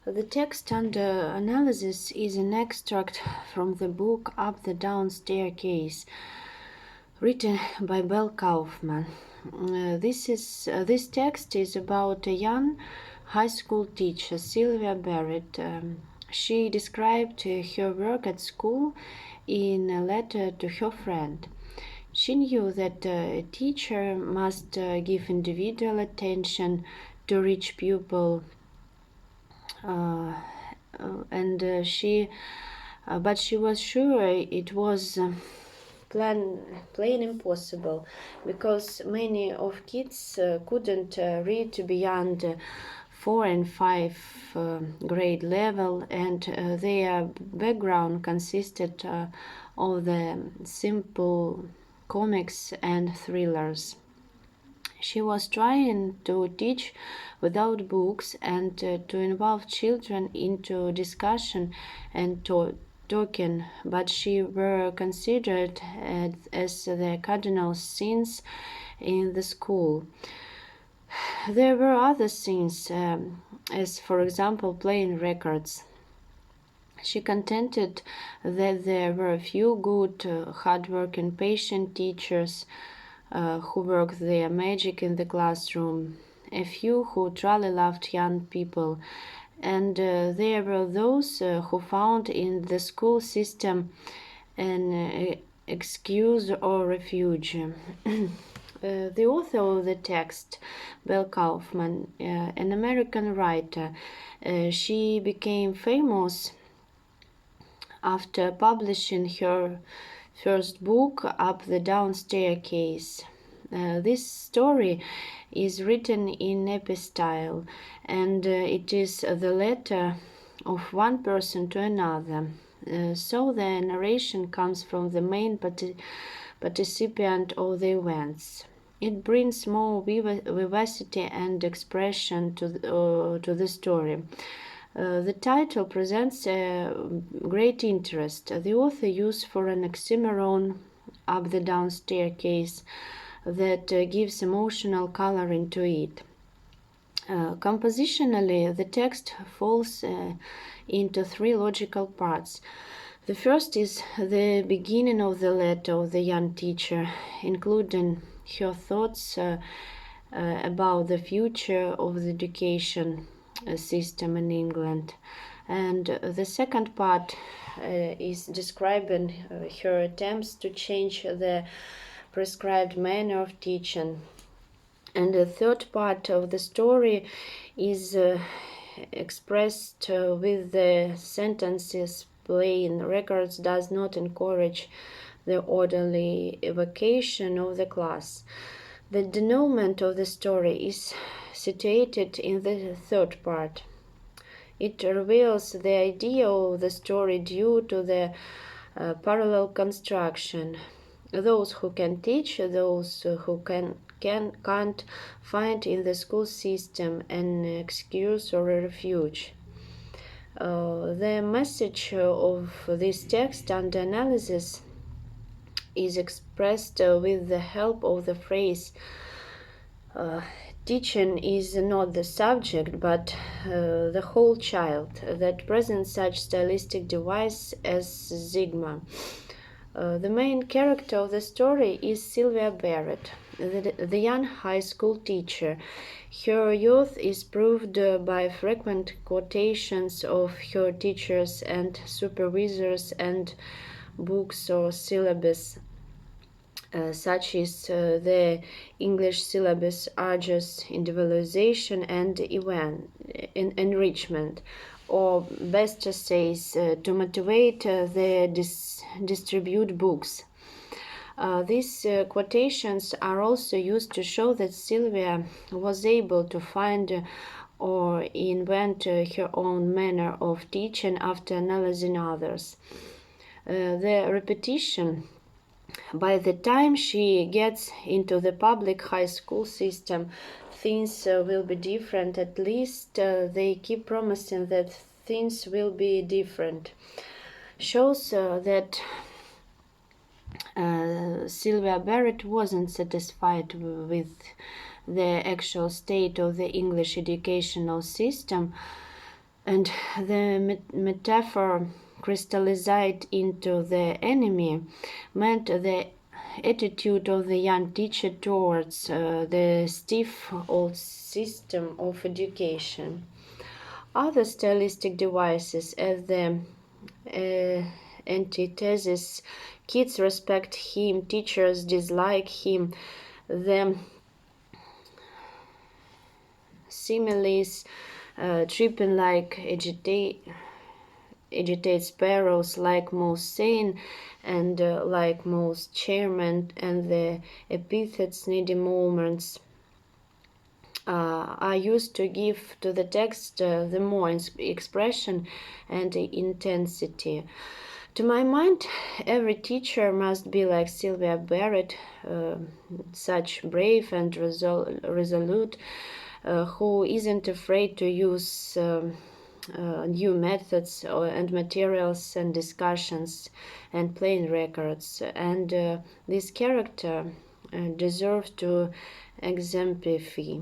The text under analysis is an extract from the book Up the Down Staircase, written by Bell Kaufman. This text is about a young high school teacher, Sylvia Barrett. She described her work at school in a letter to her friend. She knew that a teacher must give individual attention to each pupil, but she was sure it was plain impossible, because many of kids couldn't read beyond 4 and 5 grade level, and their background consisted of the simple comics and thrillers. She was trying to teach without books and to involve children into discussion and talking, but she were considered as the cardinal sins in the school. There were other sins, as for example playing records. She contended that there were a few good, hard-working, patient teachers who worked their magic in the classroom, a few who truly loved young people, and there were those who found in the school system an excuse or refuge. The author of the text, Bell Kaufman, an American writer, she became famous after publishing her first book, Up the Down Staircase. This story is written in epistyle, and it is the letter of one person to another. So the narration comes from the main participant of the events. It brings more vivacity and expression to the story. The title presents great interest. The author used for an oxymoron, up the down staircase, that gives emotional coloring to it. Compositionally, the text falls into three logical parts. The first is the beginning of the letter of the young teacher, including her thoughts about the future of the education system in England. And the second part is describing her attempts to change the prescribed manner of teaching. And the third part of the story is expressed with the sentences: playing records does not encourage the orderly evacuation of the class. The denouement of the story is situated in the third part. It reveals the idea of the story due to the parallel construction. Those who can teach, those who can't find in the school system an excuse or a refuge. The message of this text under analysis is expressed with the help of the phrase teaching is not the subject, but the whole child, that presents such stylistic device as Sigma. The main character of the story is Sylvia Barrett, the young high school teacher. Her youth is proved by frequent quotations of her teachers and supervisors and books or syllabus, such as the English syllabus urges individualization and enrichment, or best essays to motivate the distribute books. These quotations are also used to show that Sylvia was able to find or invent her own manner of teaching after analyzing others. The repetition: by the time she gets into the public high school system, things will be different. At least they keep promising that things will be different. Shows that Sylvia Barrett wasn't satisfied with the actual state of the English educational system. and the metaphor crystallized into the enemy meant the attitude of the young teacher towards the stiff old system of education. Other stylistic devices, as the antithesis, kids respect him, teachers dislike him, the similes, tripping like agitate sparrows, like most sane, and like most chairmen, and the epithets needy moments are used to give to the text the more expression and intensity. To my mind, every teacher must be like Sylvia Barrett, such brave and resolute, who isn't afraid to use new methods and materials and discussions and playing records. And this character deserves to exemplify.